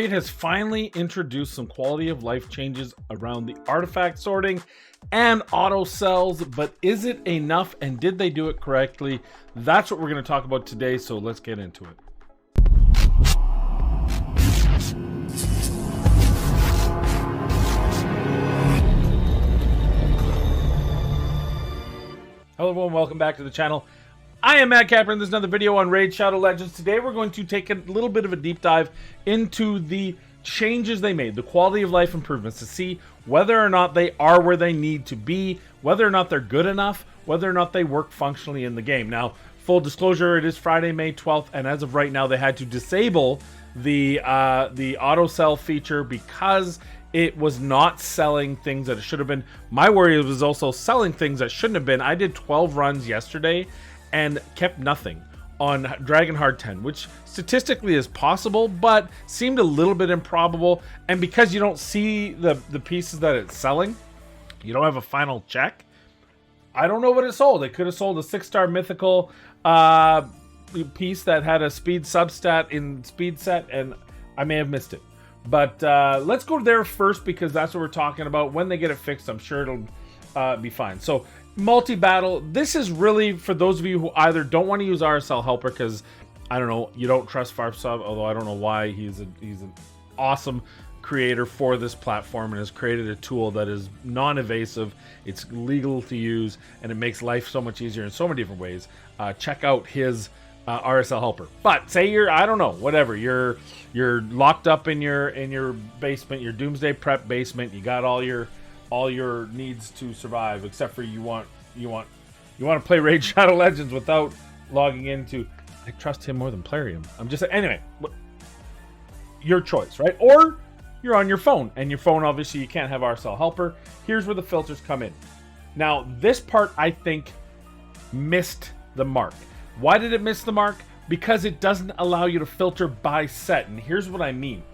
It has finally introduced some quality of life changes around the artifact sorting and auto sells, but is it enough and did they do it correctly? That's what we're going to talk about today, so let's get into it. Hello everyone, welcome back to the channel. I am Matt Capper, and this is another video on Raid Shadow Legends. Today we're going to take a little bit of a deep dive into the changes they made, the quality of life improvements, to see whether or not they are where they need to be, whether or not they're good enough, whether or not they work functionally in the game. Now, full disclosure, it is Friday, May 12th, and as of right now they had to disable the auto sell feature because it was not selling things that it should have been. My worry was also selling things that shouldn't have been. I did 12 runs yesterday and kept nothing on Dragon Hard 10, which statistically is possible, but seemed a little bit improbable. And because you don't see the pieces that it's selling, you don't have a final check. I don't know what it sold. It could have sold a 6-star mythical piece that had a speed substat in speed set, and I may have missed it. But let's go there first because that's what we're talking about. When they get it fixed, I'm sure it'll be fine. So multi-battle, this is really for those of you who either don't want to use RSL Helper because, I don't know, you don't trust FarpSub, although I don't know why. He's an awesome creator for this platform and has created a tool that is non-evasive, it's legal to use, and it makes life so much easier in so many different ways. Check out his RSL Helper. But say you're, I don't know, whatever, you're locked up in your basement, your Doomsday Prep basement, you got all your needs to survive, except for you want to play Raid Shadow Legends without logging into. I trust him more than Plarium. I'm just anyway. Your choice, right? Or you're on your phone, and your phone obviously you can't have RSL Helper. Here's where the filters come in. Now this part I think missed the mark. Why did it miss the mark? Because it doesn't allow you to filter by set, and here's what I mean.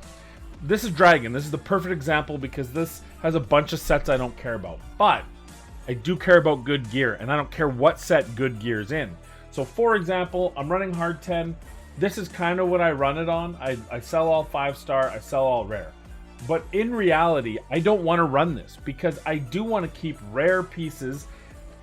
This is Dragon. This is the perfect example because this has a bunch of sets I don't care about. But I do care about good gear, and I don't care what set good gear's in. So for example, I'm running Hard 10. This is kind of what I run it on. I sell all 5-star, I sell all rare. But in reality, I don't want to run this because I do want to keep rare pieces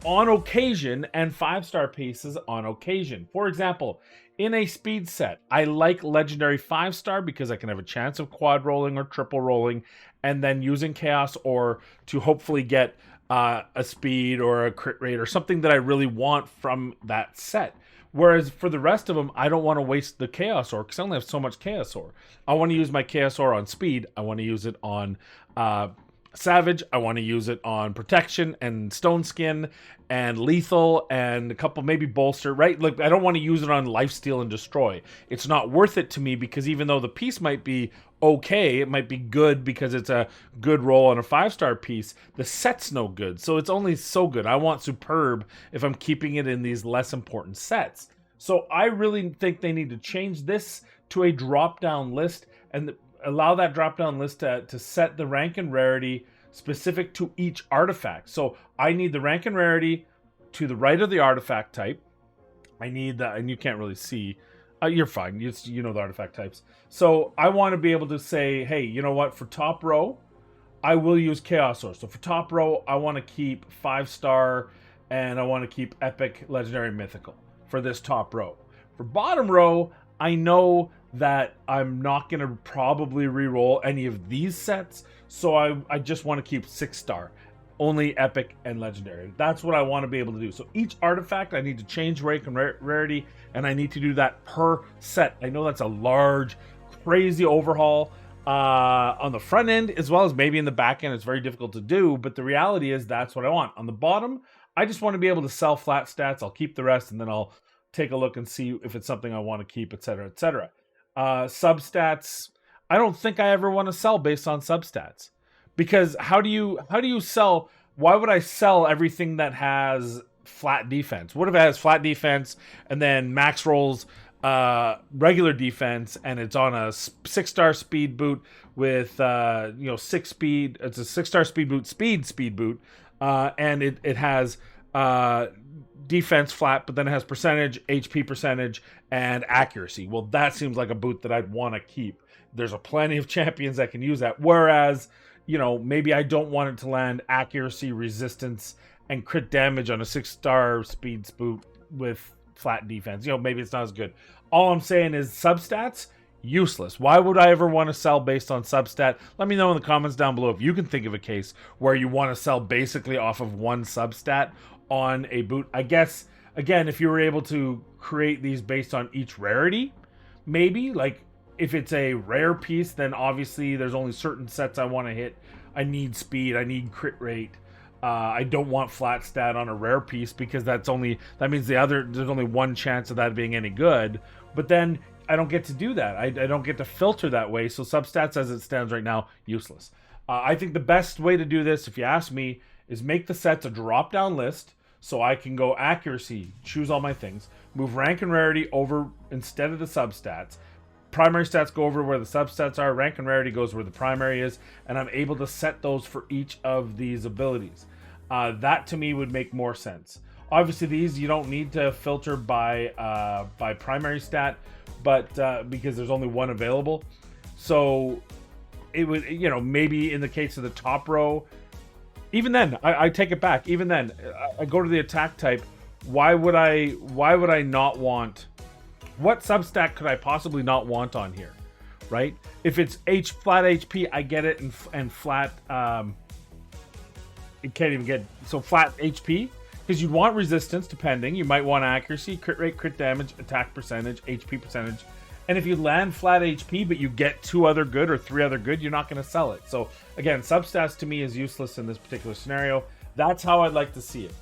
on occasion and 5-star pieces on occasion. For example, in a speed set, I like legendary 5-star because I can have a chance of quad rolling or triple rolling and then using chaos or to hopefully get a speed or a crit rate or something that I really want from that set. Whereas for the rest of them, I don't want to waste the chaos ore because I only have so much chaos ore. I want to use my chaos ore on speed. I want to use it on Savage. I want to use it on protection and stone skin and lethal and a couple maybe bolster, right? Like I don't want to use it on lifesteal and destroy. It's not worth it to me because even though the piece might be okay, it might be good because it's a good roll on a 5-star piece, the set's no good. So it's only so good. I want superb if I'm keeping it in these less important sets. So I really think they need to change this to a drop-down list and allow that drop-down list to set the rank and rarity specific to each artifact. So I need the rank and rarity to the right of the artifact type. I need that, and you can't really see. You're fine. You know the artifact types. So I want to be able to say, hey, you know what? For top row, I will use Chaos Ore. So for top row, I want to keep 5-star, and I want to keep Epic, Legendary, Mythical for this top row. For bottom row, I know that I'm not going to probably re-roll any of these sets, so I just want to keep 6-star. Only Epic and Legendary. That's what I want to be able to do. So each artifact, I need to change rank and rarity, and I need to do that per set. I know that's a large, crazy overhaul on the front end, as well as maybe in the back end. It's very difficult to do, but the reality is that's what I want. On the bottom, I just want to be able to sell flat stats. I'll keep the rest, and then I'll take a look and see if it's something I want to keep, etc., etc. Substats, I don't think I ever want to sell based on substats. Because how do you sell? Why would I sell everything that has flat defense? What if it has flat defense and then max rolls regular defense and it's on a 6-star speed boot with 6 speed? It's a 6-star speed boot, speed boot, and it has defense flat, but then it has percentage, HP percentage, and accuracy. Well, that seems like a boot that I'd want to keep. there's a plenty of champions that can use that. Whereas, you know, maybe I don't want it to land accuracy, resistance, and crit damage on a 6-star speed spoot with flat defense. You know, maybe it's not as good. All I'm saying is substats, useless. Why would I ever want to sell based on substat? Let me know in the comments down below if you can think of a case where you want to sell basically off of one substat on a boot. I guess, again, if you were able to create these based on each rarity, maybe, like, if it's a rare piece, then obviously there's only certain sets I want to hit. I need speed, I need crit rate. I don't want flat stat on a rare piece because that means there's only one chance of that being any good. But then I don't get to do that. I don't get to filter that way. So substats as it stands right now, useless. I think the best way to do this, if you ask me, is make the sets a drop-down list so I can go accuracy, choose all my things, move rank and rarity over instead of the substats. Primary stats go over where the substats are, rank and rarity goes where the primary is, and I'm able to set those for each of these abilities. That to me would make more sense. Obviously these you don't need to filter by primary stat, but because there's only one available. So it would, you know, maybe in the case of the top row, even then, I take it back. Even then, I go to the attack type. Why would I not want? What substat could I possibly not want on here, right? If it's flat HP, I get it, and flat. It can't even get so flat HP because you'd want resistance. Depending, you might want accuracy, crit rate, crit damage, attack percentage, HP percentage. And if you land flat HP, but you get 2 other good or 3 other good, you're not going to sell it. So again, substats to me is useless in this particular scenario. That's how I'd like to see it.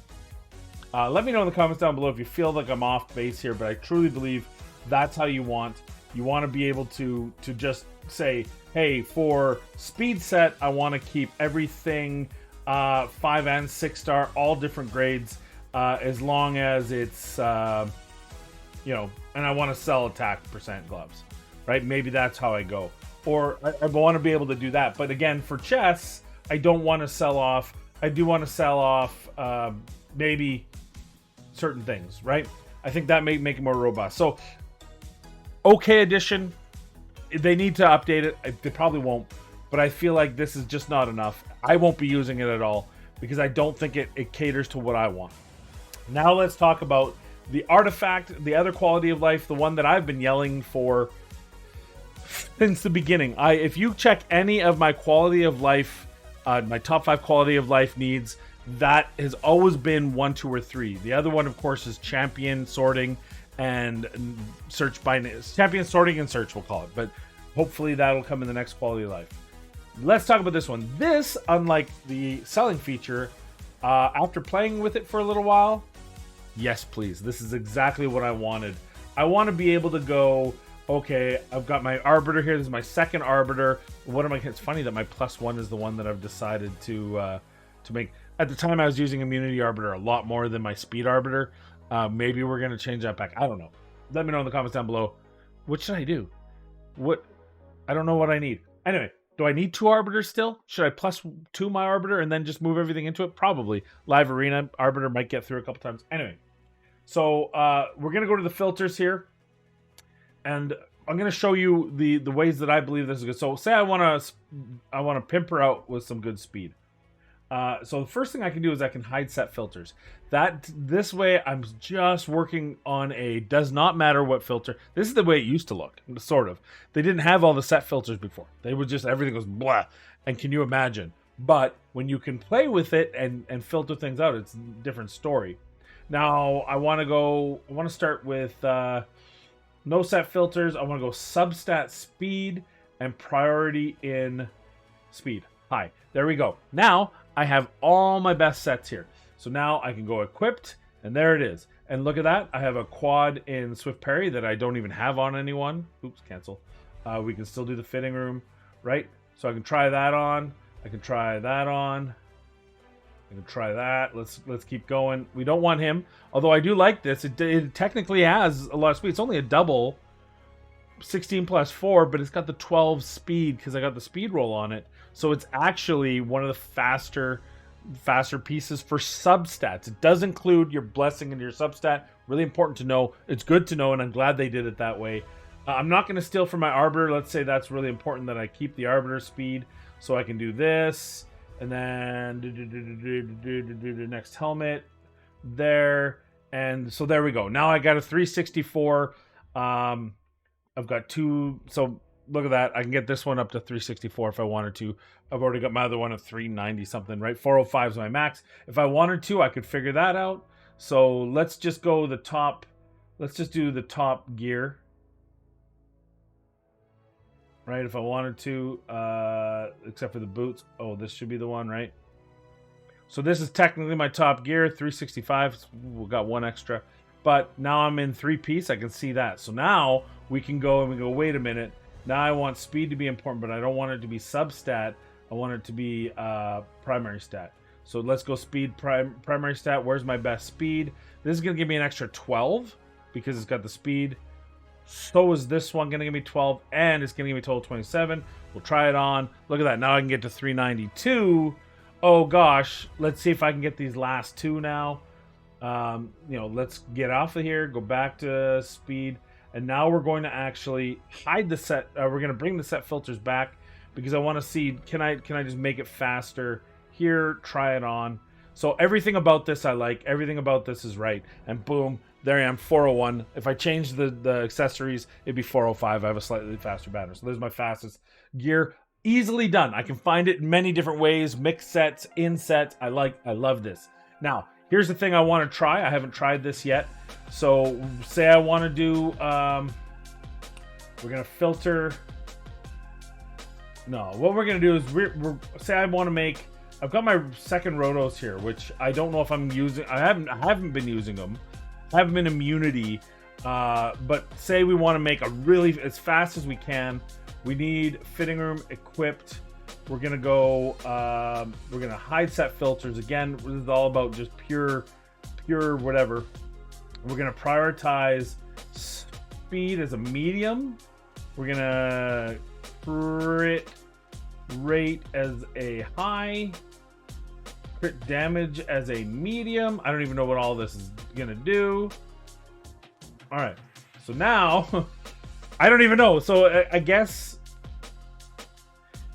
Let me know in the comments down below if you feel like I'm off base here, but I truly believe that's how you want. You want to be able to just say, hey, for speed set, I want to keep everything 5 and 6-star, all different grades, as long as it's, you know, and I want to sell attack percent gloves, right? Maybe that's how I go. Or I want to be able to do that. But again, for chess, I don't want to sell off. I do want to sell off maybe certain things, right? I think that may make it more robust. So, okay edition, they need to update it. They probably won't, but I feel like this is just not enough. I won't be using it at all because I don't think it caters to what I want. Now let's talk about the artifact, the other quality of life, the one that I've been yelling for since the beginning. If you check any of my quality of life, my top 5 quality of life needs, that has always been 1, 2, or 3. The other one, of course, is champion sorting and search by champion sorting and search, we'll call it. But hopefully that'll come in the next quality of life. Let's talk about this one. This, unlike the selling feature, after playing with it for a little while, yes, please. This is exactly what I wanted. I want to be able to go, okay, I've got my Arbiter here. This is my second Arbiter. What am I? It's funny that my +1 is the one that I've decided to make. At the time, I was using Immunity Arbiter a lot more than my Speed Arbiter. Maybe we're going to change that back. I don't know. Let me know in the comments down below. What should I do? I don't know what I need. Anyway, do I need 2 Arbiters still? Should I +2 my Arbiter and then just move everything into it? Probably. Live Arena Arbiter might get through a couple times. Anyway, so we're going to go to the filters here. And I'm going to show you the ways that I believe this is good. So say I want to pimp her out with some good speed. So the first thing I can do is I can hide set filters. This way I'm just working on a does not matter what filter. This is the way it used to look, sort of. They didn't have all the set filters before. They would just, everything was blah. And can you imagine? But when you can play with it and filter things out, it's a different story. Now I want to start with no set filters. I want to go substat speed and priority in speed. High. There we go. Now I have all my best sets here. So now I can go equipped, and there it is. And look at that. I have a quad in Swift Parry that I don't even have on anyone. Oops, cancel. We can still do the fitting room, right? So I can try that on. I can try that on. I can try that. Let's keep going. We don't want him. Although I do like this. It technically has a lot of speed. It's only a double. 16 plus 4, but it's got the 12 speed because I got the speed roll on it. So it's actually one of the faster pieces for substats. It does include your blessing and your substat. Really important to know. It's good to know, and I'm glad they did it that way. I'm not going to steal from my Arbiter. Let's say that's really important that I keep the Arbiter speed. So I can do this. And then the next helmet there. And so there we go. Now I got a 364. I've got two. So look at that. I can get this one up to 364 if I wanted to. I've already got my other one of 390 something, right? 405 is my max. If I wanted to, I could figure that out. So let's just go the top. Let's just do the top gear. Right, if I wanted to, except for the boots. Oh, this should be the one, right? So this is technically my top gear, 365. We got one extra. But now I'm in 3-piece. I can see that. So now we can go and we go, wait a minute. Now I want speed to be important, but I don't want it to be substat. I want it to be primary stat. So let's go speed primary stat. Where's my best speed? This is going to give me an extra 12 because it's got the speed. So is this one going to give me 12, and it's going to give me total 27. We'll try it on. Look at that. Now I can get to 392. Oh, gosh. Let's see if I can get these last two now. You know, let's get off of here, go back to speed, and now we're going to actually hide the set. We're going to bring the set filters back because I want to see, can I just make it faster? Here, try it on. So everything about this I like. Everything about this is right. And boom. There I am, 401. If I change the accessories, it'd be 405. I have a slightly faster banner. So there's my fastest gear. Easily done. I can find it in many different ways. Mixed sets, in sets. I love this. Now, here's the thing I want to try. I haven't tried this yet. So say I want to do, we're going to filter. No, what we're going to do is say I want to make, I've got my second rotos here, which I don't know if I'm using. I haven't been using them. I haven't been immunity, but say we want to make a really as fast as we can. We need fitting room equipped. We're gonna go. We're gonna hide set filters again. This is all about just pure whatever. We're gonna prioritize speed as a medium. We're gonna crit rate as a high. Crit damage as a medium. I don't even know what all this is gonna do. All right, so now I don't even know. So I guess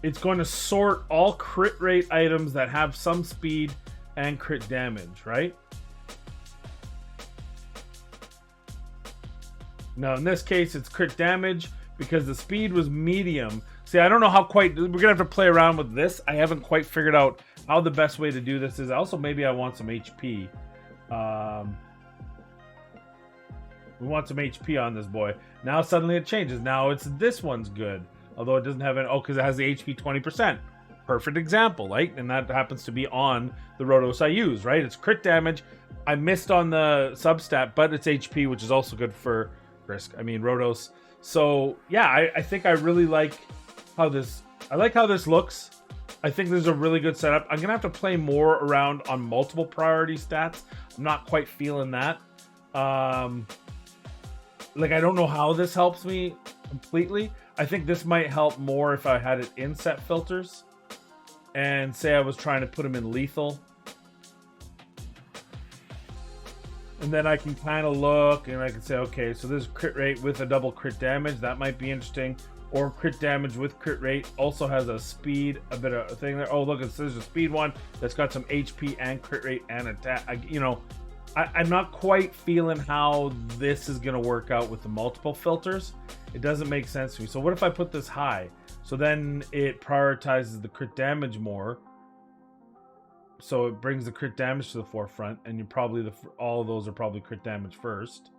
it's going to sort all crit rate items that have some speed and crit damage, right? Now in this case, it's crit damage because the speed was medium. See, I don't know how quite. We're gonna have to play around with this. I haven't quite figured out how the best way to do this is. Also, maybe I want some HP. We want some HP on this boy. Now suddenly it changes. Now it's this one's good. Although it doesn't have an... Oh, because it has the HP 20%. Perfect example, right? And that happens to be on the Rotos I use, right? It's crit damage. I missed on the substat, but it's HP, which is also good for risk. I mean, Rotos. So, yeah, I think I really like how this... I like how this looks. I think this is a really good setup. I'm going to have to play more around on multiple priority stats. I'm not quite feeling that. Like, I don't know how this helps me completely. I think this might help more if I had it in set filters. And say I was trying to put them in lethal. And then I can kind of look and I can say, okay, so this crit rate with a double crit damage. That might be interesting. Or crit damage with crit rate also has a speed, a bit of a thing there. Oh, look, there's a speed one that's got some HP and crit rate and attack. You know, I'm not quite feeling how this is going to work out with the multiple filters. It doesn't make sense to me. So what if I put this high? So then it prioritizes the crit damage more. So it brings the crit damage to the forefront, and you probably all of those are probably crit damage first.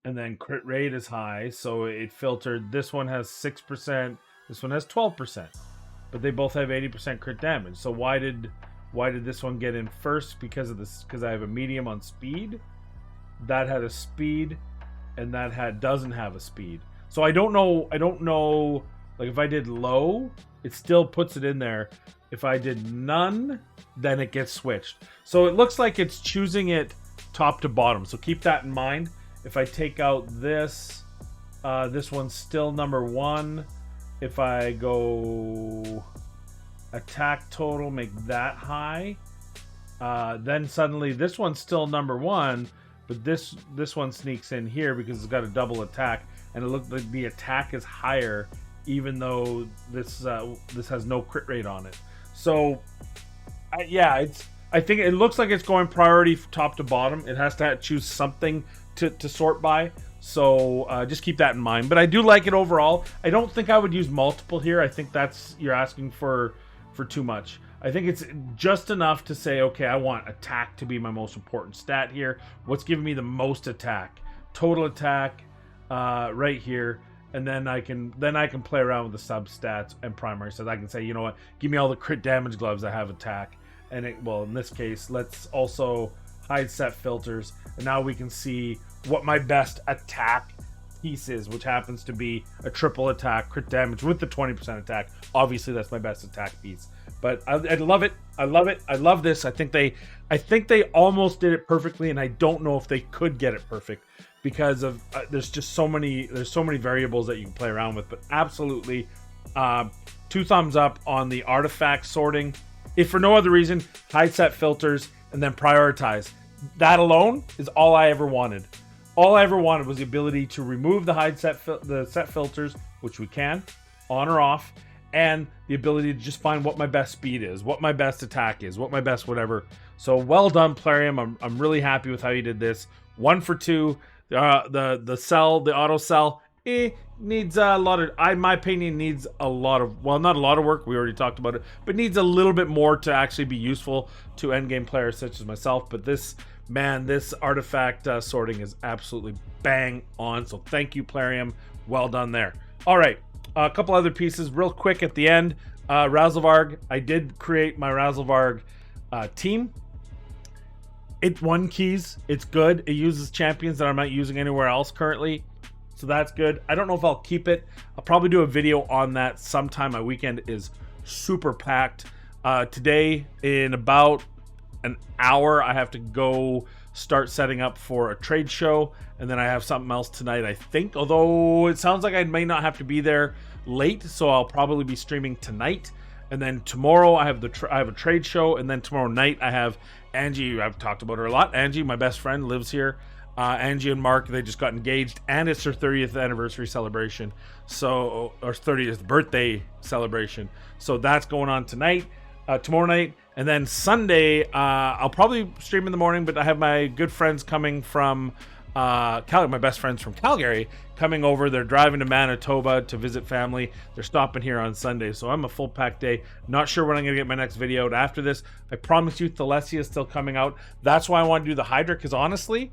And then crit rate is high, so it filtered. This one has 6%. This one has 12%, but they both have 80% crit damage. So why did this one get in first? Because of this. Because I have a medium on speed. That had a speed, and that doesn't have a speed. So I don't know. Like if I did low, it still puts it in there. If I did none, then it gets switched. So it looks like it's choosing it top to bottom. So keep that in mind. If I take out this, this one's still number one. If I go attack total, make that high, then suddenly this one's still number one, but this one sneaks in here because it's got a double attack, and it looks like the attack is higher, even though this has no crit rate on it. So, yeah, I think it looks like it's going priority top to bottom. It has to choose something to sort by. So just keep that in mind. But I do like it overall. I don't think I would use multiple here. I think you're asking for too much. I think it's just enough to say, okay, I want attack to be my most important stat here. What's giving me the most attack? Total attack right here. And then I can play around with the sub stats and primary. So I can say, you know what, give me all the crit damage gloves that have attack. And well, in this case, let's also hide set filters. And now we can see what my best attack piece is, which happens to be a triple attack, crit damage with the 20% attack. Obviously, that's my best attack piece. But I love it. I love it. I love this. I think they almost did it perfectly, and I don't know if they could get it perfect because of there's so many variables that you can play around with. But absolutely, 2 thumbs up on the artifact sorting. If for no other reason, hide set filters and then prioritize. That alone is all I ever wanted. All I ever wanted was the ability to remove the set filters, which we can, on or off, and the ability to just find what my best speed is, what my best attack is, what my best whatever. So well done, Plarium. I'm really happy with how you did this. 1 for 2. The auto cell, needs a lot of, in my opinion, needs a lot of, well, not a lot of work. We already talked about it, but needs a little bit more to actually be useful to endgame players such as myself. But this artifact sorting is absolutely bang on. So thank you, Plarium. Well done there. All right, a couple other pieces real quick at the end. Razelvarg, I did create my Razelvarg team. It 1 keys. It's good. It uses champions that I'm not using anywhere else currently. So that's good. I don't know if I'll keep it. I'll probably do a video on that sometime. My weekend is super packed. Today, in about an hour, I have to go start setting up for a trade show. And then I have something else tonight, I think. Although it sounds like I may not have to be there late. So I'll probably be streaming tonight. And then tomorrow I have a trade show. And then tomorrow night I have Angie. I've talked about her a lot. Angie, my best friend, lives here. Angie and Mark, they just got engaged, and it's their 30th anniversary celebration, so, or 30th birthday celebration. So that's going on tonight, tomorrow night, and then Sunday, I'll probably stream in the morning, but I have my good friends coming from Calgary, my best friends from Calgary, coming over. They're driving to Manitoba to visit family. They're stopping here on Sunday, so I'm a full packed day. Not sure when I'm going to get my next video out after this. I promise you, Thalesia is still coming out. That's why I want to do the Hydra, because honestly,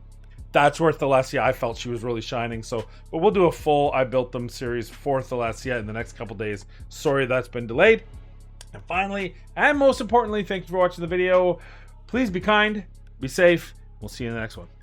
that's where Thalesia, I felt she was really shining. So, but we'll do a full I Built Them series for Thalesia in the next couple days. Sorry that's been delayed. And finally, and most importantly, thank you for watching the video. Please be kind, be safe. We'll see you in the next one.